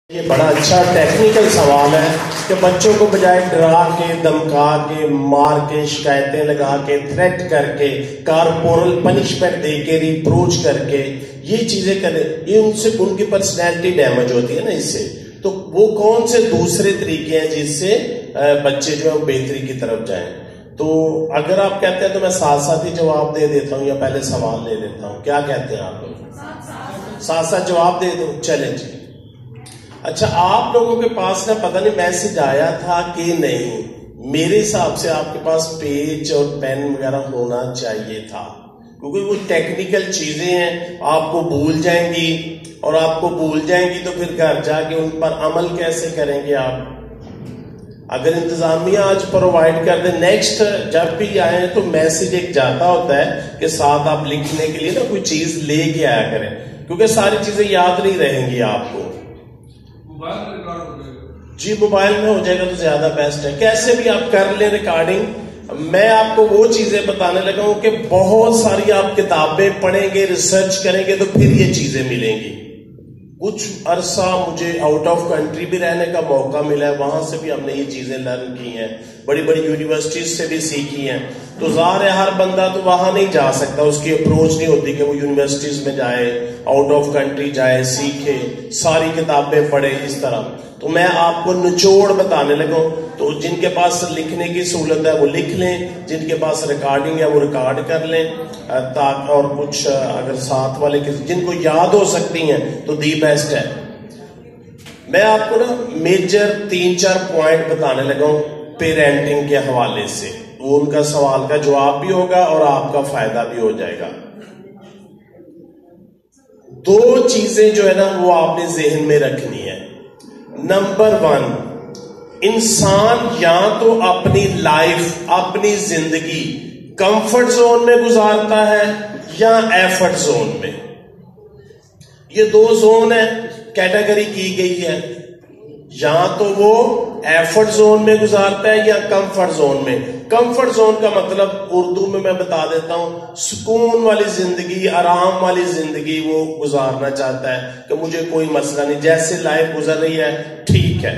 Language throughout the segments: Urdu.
یہ بڑا اچھا ٹیکنیکل سوال ہے کہ بچوں کو بجائے ڈرا کے، دمکا کے، مار کے، شکایتیں لگا کے، تھریٹ کر کے، کارپورل پنشمنٹ دے کے، ریپروچ کر کے یہ چیزیں کریں، یہ ان کی پرسنالٹی ڈیمیج ہوتی ہے نا اس سے. تو وہ کون سے دوسرے طریقے ہیں جس سے بچے جو ہے بہتری کی طرف جائیں؟ تو اگر آپ کہتے ہیں تو میں ساتھ ساتھ ہی جواب دے دیتا ہوں یا پہلے سوال لے لیتا ہوں. کیا کہتے ہیں آپ لوگ؟ ساتھ ساتھ جواب دے دو. چلیں جی. اچھا، آپ لوگوں کے پاس نا پتہ نہیں میسج آیا تھا کہ نہیں، میرے حساب سے آپ کے پاس پیج اور پین وغیرہ ہونا چاہیے تھا، کیونکہ وہ ٹیکنیکل چیزیں ہیں، آپ کو بھول جائیں گی، اور آپ کو بھول جائیں گی تو پھر گھر جا کے ان پر عمل کیسے کریں گے آپ؟ اگر انتظامیہ آج پرووائڈ کر دیں، نیکسٹ جب بھی آئیں تو میسج ایک جاتا ہوتا ہے کہ ساتھ آپ لکھنے کے لیے نا کوئی چیز لے کے آیا کریں، کیونکہ ساری چیزیں یاد نہیں رہیں گی آپ کو. جی موبائل میں ہو جائے گا تو زیادہ بیسٹ ہے. کیسے بھی آپ کر لیں ریکارڈنگ. میں آپ کو وہ چیزیں بتانے لگا ہوں کہ بہت ساری آپ کتابیں پڑھیں گے، ریسرچ کریں گے تو پھر یہ چیزیں ملیں گی. کچھ عرصہ مجھے آؤٹ آف کنٹری بھی رہنے کا موقع ملا ہے، وہاں سے بھی ہم نے یہ چیزیں لرن کی ہیں، بڑی بڑی یونیورسٹیز سے بھی سیکھی ہیں. تو ظاہر ہے ہر بندہ تو وہاں نہیں جا سکتا، اس کی اپروچ نہیں ہوتی کہ وہ یونیورسٹیز میں جائے، آؤٹ آف کنٹری جائے، سیکھے، ساری کتابیں پڑھے اس طرح. تو میں آپ کو نچوڑ بتانے لگا ہوں. تو جن کے پاس لکھنے کی سہولت ہے وہ لکھ لیں، جن کے پاس ریکارڈنگ ہے وہ ریکارڈ کر لیں، تاکہ اور کچھ اگر ساتھ والے جن کو یاد ہو سکتی ہیں تو دی بیسٹ ہے. میں آپ کو نا میجر 3-4 پوائنٹ بتانے لگا ہوں پیرنٹنگ کے حوالے سے، وہ ان کا سوال کا جواب بھی ہوگا اور آپ کا فائدہ بھی ہو جائے گا. 2 چیزیں جو ہے نا وہ آپ نے ذہن میں رکھنی ہے. نمبر 1، انسان یا تو اپنی لائف، اپنی زندگی کمفرٹ زون میں گزارتا ہے یا ایفرٹ زون میں. یہ 2 زون ہیں، کیٹیگری کی گئی ہے. یا تو وہ ایفرٹ زون میں گزارتا ہے یا کمفرٹ زون میں. کمفرٹ زون کا مطلب اردو میں بتا دیتا ہوں، سکون والی زندگی، آرام والی زندگی وہ گزارنا چاہتا ہے کہ مجھے کوئی مسئلہ نہیں، جیسے لائف گزر رہی ہے ٹھیک ہے.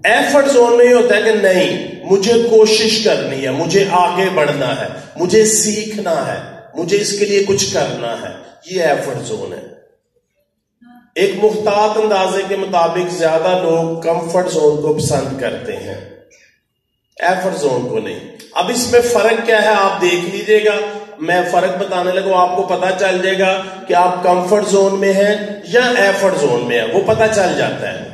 ایفرٹ زون میں یہ ہوتا ہے کہ نہیں، مجھے کوشش کرنی ہے، مجھے آگے بڑھنا ہے، مجھے سیکھنا ہے، مجھے اس کے لیے کچھ کرنا ہے. یہ ایفرٹ زون ہے. ایک محتاط اندازے کے مطابق زیادہ لوگ کمفرٹ زون کو پسند کرتے ہیں، ایفرٹ زون کو نہیں. اب اس میں فرق کیا ہے آپ دیکھ لیجئے گا. میں فرق بتانے لگوں، آپ کو پتا چل جائے گا کہ آپ کمفرٹ زون میں ہیں یا ایفرٹ زون میں ہیں، وہ پتا چل جاتا ہے.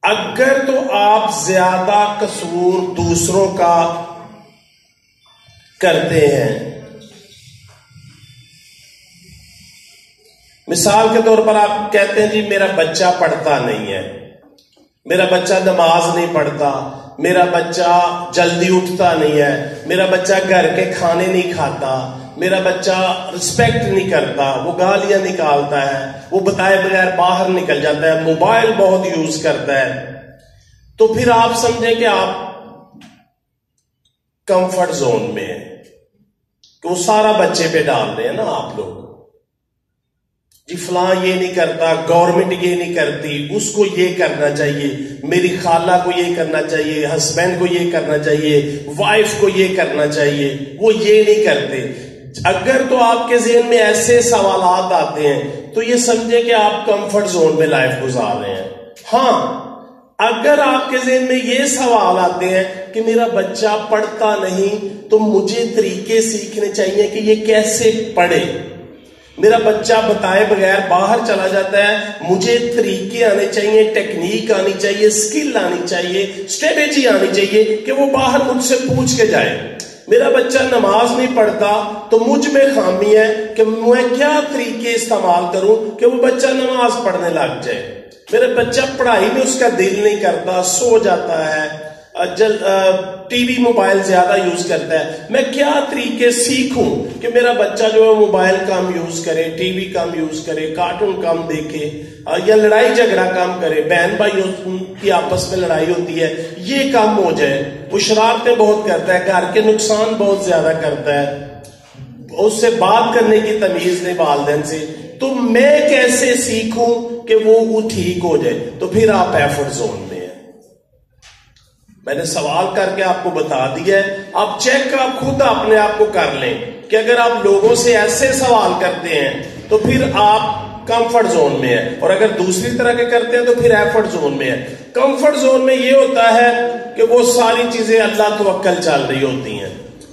اگر تو آپ زیادہ قصور دوسروں کا کرتے ہیں، مثال کے طور پر آپ کہتے ہیں جی میرا بچہ پڑھتا نہیں ہے، میرا بچہ نماز نہیں پڑھتا، میرا بچہ جلدی اٹھتا نہیں ہے، میرا بچہ گھر کے کھانے نہیں کھاتا، میرا بچہ رسپیکٹ نہیں کرتا، وہ گالیاں نکالتا ہے، وہ بتائے بغیر باہر نکل جاتا ہے، موبائل بہت یوز کرتا ہے. تو پھر آپ سمجھیں کہ آپ کمفرٹ زون میں ہیں، کہ وہ سارا بچے پہ ڈال رہے ہیں نا آپ لوگ. جی فلاں یہ نہیں کرتا، گورنمنٹ یہ نہیں کرتی، اس کو یہ کرنا چاہیے، میری خالہ کو یہ کرنا چاہیے، ہسبینڈ کو یہ کرنا چاہیے، وائف کو یہ کرنا چاہیے، وہ یہ نہیں کرتے. اگر تو آپ کے ذہن میں ایسے سوالات آتے ہیں تو یہ سمجھیں کہ آپ کمفرٹ زون میں لائف گزار رہے ہیں. ہاں، اگر آپ کے ذہن میں یہ سوال آتے ہیں کہ میرا بچہ پڑھتا نہیں تو مجھے طریقے سیکھنے چاہیے کہ یہ کیسے پڑھے، میرا بچہ بتائے بغیر باہر چلا جاتا ہے، مجھے طریقے آنے چاہیے، ٹیکنیک آنی چاہیے، سکل آنی چاہیے، اسٹریٹجی آنی چاہیے کہ وہ باہر مجھ سے پوچھ کے جائے. میرا بچہ نماز نہیں پڑھتا تو مجھ میں خامی ہے کہ میں کیا طریقے استعمال کروں کہ وہ بچہ نماز پڑھنے لگ جائے. میرا بچہ پڑھائی میں اس کا دل نہیں کرتا، سو جاتا ہے، ٹی وی موبائل زیادہ یوز کرتا ہے. میں کیا طریقے سیکھوں کہ میرا بچہ جو ہے موبائل کم یوز کرے، ٹی وی کم یوز کرے، کارٹون کم دیکھے، یا لڑائی جھگڑا کم کرے، بہن بھائیوں کی آپس میں لڑائی ہوتی ہے یہ کم ہو جائے. وہ شرارتیں بہت کرتا ہے، گھر کے نقصان بہت زیادہ کرتا ہے، اس سے بات کرنے کی تمیز نہیں والدین سے. تو میں کیسے سیکھوں کہ وہ ٹھیک ہو جائے تو پھر آپ ایفرٹ زون میں ہیں. میں نے سوال کر کے آپ کو بتا دیا ہے. آپ چیک آپ خود اپنے آپ کو کر لیں کہ اگر آپ لوگوں سے ایسے سوال کرتے ہیں تو پھر آپ کمفرٹ زون میں ہے، اور اگر دوسری طرح کے کرتے ہیں تو پھر ایفرٹ زون میں ہے. کمفرٹ زون میں یہ ہوتا ہے کہ وہ ساری چیزیں اللہ توکل چل رہی ہوتی ہیں.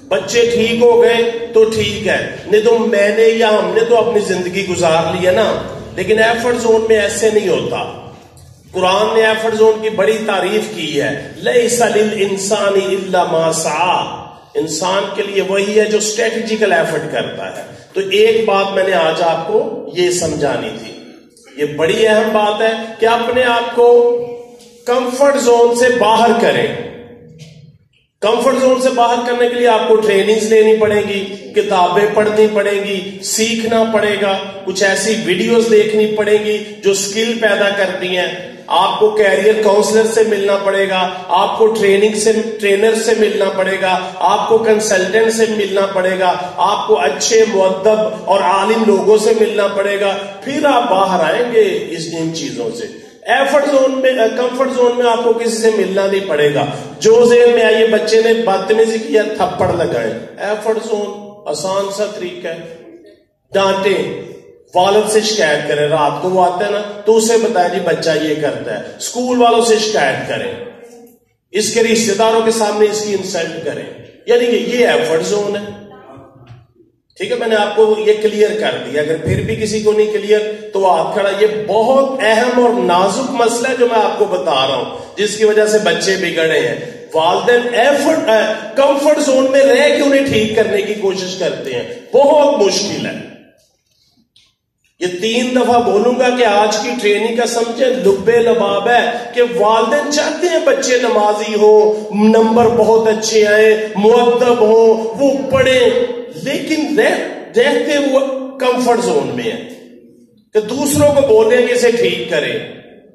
بچے ٹھیک ہو گئے تو ٹھیک ہے، نہیں تو میں نے یا ہم نے تو اپنی زندگی گزار لی ہے نا. لیکن ایفرٹ زون میں ایسے نہیں ہوتا. قرآن نے ایفرٹ زون کی بڑی تعریف کی ہے. لیس للانسان الا ما سعی، انسان کے لیے وہی ہے جو اسٹریٹجیکل ایفرٹ کرتا ہے. تو ایک بات میں نے آج آپ کو یہ سمجھانی تھی، یہ بڑی اہم بات ہے کہ اپنے آپ کو کمفرٹ زون سے باہر کریں. کمفرٹ زون سے باہر کرنے کے لیے آپ کو ٹریننگز لینی پڑے گی، کتابیں پڑھنی پڑے گی، سیکھنا پڑے گا، کچھ ایسی ویڈیوز دیکھنی پڑے گی جو سکل پیدا کرتی ہیں. آپ کو کیریئر کاؤنسلر سے ملنا پڑے گا، آپ کو ٹرینر سے ملنا پڑے گا، آپ کو کنسلٹنٹ سے ملنا پڑے گا، آپ کو اچھے مؤدب اور عالم لوگوں سے ملنا پڑے گا. پھر آپ باہر آئیں گے ان چیزوں سے. ایفرٹ زون میں، کمفرٹ زون میں آپ کو کسی سے ملنا نہیں پڑے گا. جو ذہن میں آئیے بچے نے بدتمیزی کیا تھپڑ لگائیں، ایفرٹ زون آسان سا طریقہ ہے. ڈانٹیں، والد سے شکایت کریں. رات کو وہ آتا ہے نا تو اسے بتائیں جی بچہ یہ کرتا ہے. اسکول والوں سے شکایت کریں، اس کے رشتے داروں کے سامنے اس کی انسلٹ کریں. یعنی کہ یہ ایفرٹ زون ہے. ٹھیک ہے، میں نے آپ کو یہ کلیئر کر دیا. اگر پھر بھی کسی کو نہیں کلیئر تو آپ کھڑا. یہ بہت اہم اور نازک مسئلہ ہے جو میں آپ کو بتا رہا ہوں، جس کی وجہ سے بچے بگڑے ہیں. والدین کمفرٹ زون میں رہ کے انہیں ٹھیک کرنے کی کوشش کرتے ہیں. بہت مشکل ہے. یہ 3 دفعہ بولوں گا کہ آج کی ٹریننگ کا سمجھیں لبے لباب ہے کہ والدین چاہتے ہیں بچے نمازی ہو، نمبر بہت اچھے آئے، مؤدب ہو، وہ پڑھیں، لیکن رہتے وہ کمفرٹ زون میں ہے کہ دوسروں کو بول رہے ہیں کہ اسے ٹھیک کریں.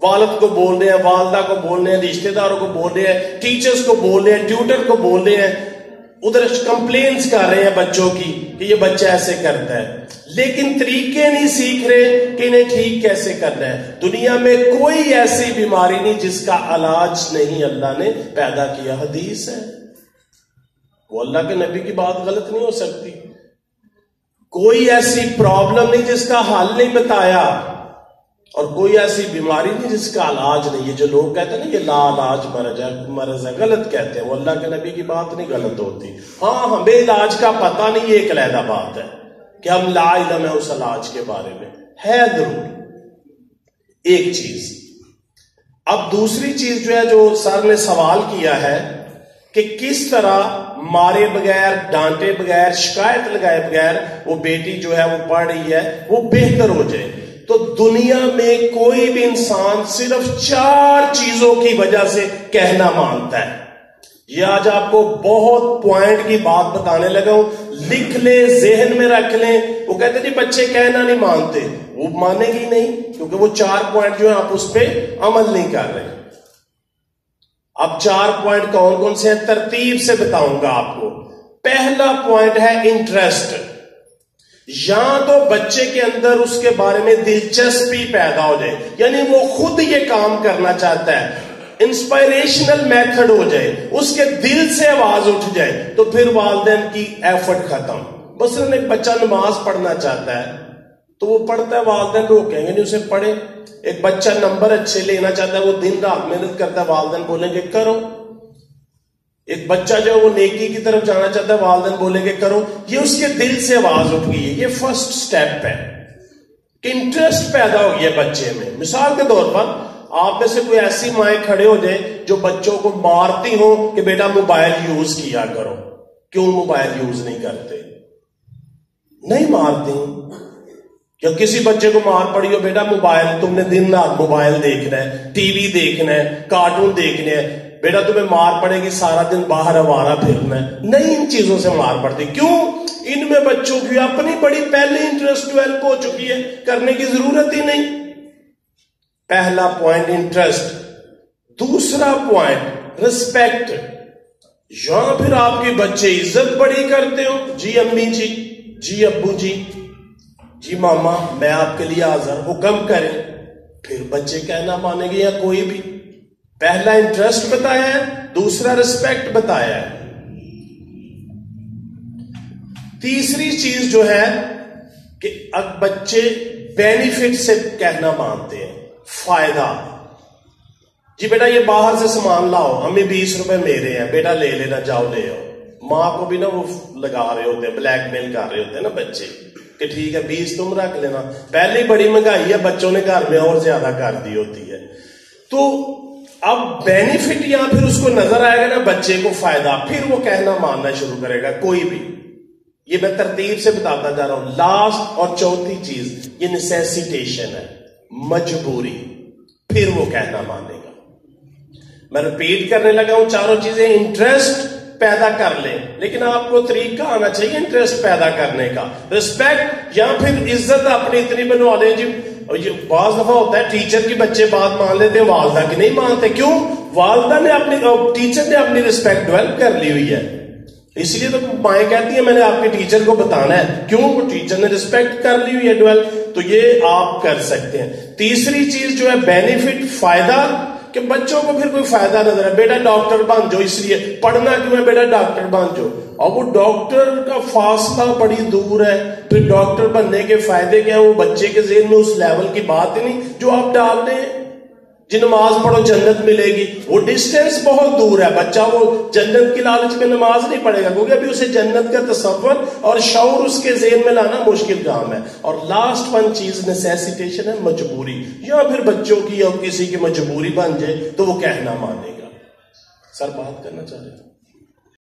والد کو بول رہے ہیں، والدہ کو بول رہے ہیں، رشتے داروں کو بول رہے ہیں، ٹیچرز کو بول رہے ہیں، ٹیوٹر کو بول رہے ہیں، ادھر کمپلینس کر رہے ہیں بچوں کی کہ یہ بچہ ایسے کرتا ہے، لیکن طریقے نہیں سیکھ رہے کہ انہیں ٹھیک کیسے کرنا ہے. دنیا میں کوئی ایسی بیماری نہیں جس کا علاج نہیں اللہ نے پیدا کیا. حدیث ہے، وہ اللہ کے نبی کی بات غلط نہیں ہو سکتی. کوئی ایسی پرابلم نہیں جس کا حل نہیں بتایا، اور کوئی ایسی بیماری نہیں جس کا علاج نہیں. یہ جو لوگ کہتے ہیں نا یہ لا علاج مرض ہے، غلط کہتے ہیں. وہ اللہ کے نبی کی بات نہیں غلط ہوتی. ہاں ہمیں علاج کا پتہ نہیں، یہ ایک علیحدہ بات ہے کہ ہم لا علم ہے اس علاج کے بارے میں ہے ضرور. ایک چیز. اب دوسری چیز جو ہے جو سر نے سوال کیا ہے کہ کس طرح مارے بغیر، ڈانٹے بغیر، شکایت لگائے بغیر وہ بیٹی جو ہے وہ پڑھ رہی ہے وہ بہتر ہو جائے. تو دنیا میں کوئی بھی انسان صرف 4 چیزوں کی وجہ سے کہنا مانتا ہے. یہ آج آپ کو بہت پوائنٹ کی بات بتانے لگا ہوں، لکھ لیں، ذہن میں رکھ لیں. وہ کہتے ہیں جی بچے کہنا نہیں مانتے، وہ مانے گی نہیں کیونکہ وہ 4 پوائنٹ جو ہیں آپ اس پہ عمل نہیں کر رہے. اب 4 پوائنٹ کون کون سے ہیں ترتیب سے بتاؤں گا آپ کو. پہلا پوائنٹ ہے انٹرسٹ. یا تو بچے کے اندر اس کے بارے میں دلچسپی پیدا ہو جائے، یعنی وہ خود یہ کام کرنا چاہتا ہے، انسپائریشنل میتھڈ ہو جائے، اس کے دل سے آواز اٹھ جائے، تو پھر والدین کی ایفرٹ ختم. مثلاً ایک بچہ نماز پڑھنا چاہتا ہے تو وہ پڑھتا ہے، والدین روکیں گے نہیں اسے پڑھے. ایک بچہ نمبر اچھے لینا چاہتا ہے، وہ دن رات محنت کرتا ہے، والدین بولیں گے کرو. ایک بچہ جو وہ نیکی کی طرف جانا چاہتا ہے، والدین بولیں گے کرو. یہ اس کے دل سے آواز اٹھ گئی ہے. یہ فرسٹ سٹیپ ہے کہ انٹرسٹ پیدا ہو گیا بچے میں. مثال کے طور پر آپ میں سے کوئی ایسی مائیں کھڑے ہو جائے جو بچوں کو مارتی ہو کہ بیٹا موبائل یوز کیا کرو. کیوں موبائل یوز نہیں کرتے؟ نہیں مارتی. یا کسی بچے کو مار پڑی ہو بیٹا موبائل، تم نے دن رات موبائل دیکھنا ہے، ٹی وی دیکھنا ہے، کارٹون دیکھنے ہیں، بیٹا تمہیں مار پڑے گی، سارا دن باہر آوارہ پھرنا ہے. نہیں، ان چیزوں سے مار پڑتی. کیوں؟ ان میں بچوں کی اپنی بڑی پہلے انٹرسٹ ڈیولپ ہو چکی ہے، کرنے کی ضرورت ہی نہیں. پہلا پوائنٹ انٹرسٹ. دوسرا پوائنٹ رسپیکٹ. یا پھر آپ کے بچے عزت بڑی کرتے ہو، جی امی جی، جی ابو جی، جی ماما میں آپ کے لیے حاضر، حکم کریں. پھر بچے کہنا مانیں گے یا کوئی بھی. پہلا انٹرسٹ بتایا ہے, دوسرا ریسپیکٹ بتایا ہے. تیسری چیز جو ہے کہ اب بچے بینیفٹ سے کہنا مانتے ہیں, فائدہ. جی بیٹا یہ باہر سے سامان لاؤ, ہمیں 20 روپے میرے ہیں, بیٹا لے لینا, جاؤ لے آؤ. ماں کو بھی نا وہ لگا رہے ہوتے ہیں, بلیک میل کر رہے ہوتے ہیں نا بچے کہ ٹھیک ہے 20 تم رکھ لینا. پہلے ہی بڑی مہنگائی ہے, بچوں نے گھر میں اور زیادہ کر دی ہوتی ہے. تو اب بینیفٹ یا پھر اس کو نظر آئے گا نا بچے کو فائدہ, پھر وہ کہنا ماننا شروع کرے گا کوئی بھی. یہ میں ترتیب سے بتاتا جا رہا ہوں. لاسٹ اور چوتھی چیز یہ نیسیسیٹیشن ہے, مجبوری, پھر وہ کہنا مانے گا. میں رپیٹ کرنے لگا ہوں چاروں چیزیں. انٹرسٹ پیدا کر لیں, لیکن آپ کو طریقہ آنا چاہیے انٹرسٹ پیدا کرنے کا. رسپیکٹ یا پھر عزت اپنی اتنی بنوا لیں. جی بعض دفعہ ہوتا ہے ٹیچر کی بچے بات مان لیتے ہیں, والدہ کی نہیں مانتے. کیوں؟ والدہ نے اپنی, ٹیچر نے اپنی رسپیکٹ ڈیولپ کر لی ہوئی ہے. اس لیے تو مائیں کہتی ہیں میں نے آپ کے ٹیچر کو بتانا ہے. کیوں؟ وہ ٹیچر نے رسپیکٹ کر لی ہوئی ہے ڈیولپ. تو یہ آپ کر سکتے ہیں. تیسری چیز جو ہے بینیفٹ, فائدہ, کہ بچوں کو پھر کوئی فائدہ نظر ہے. بیٹا ڈاکٹر بن جاؤ, اس لیے پڑھنا کیوں ہے, بیٹا ڈاکٹر بن جاؤ. اور وہ ڈاکٹر کا فاصلہ بڑی دور ہے. پھر ڈاکٹر بننے کے فائدے کیا ہیں, وہ بچے کے ذہن میں اس لیول کی بات ہی نہیں جو آپ ڈال دیں. جی نماز پڑھو جنت ملے گی, وہ ڈسٹینس بہت دور ہے. بچہ وہ جنت کی لالچ میں نماز نہیں پڑھے گا, کیونکہ ابھی اسے جنت کا تصور اور شعور اس کے ذہن میں لانا مشکل کام ہے. اور لاسٹ ون چیز نیسیسیٹیشن ہے, مجبوری. یا پھر بچوں کی یا کسی کی مجبوری بن جائے تو وہ کہنا مانے گا. سر بات کرنا چاہ رہے ہیں.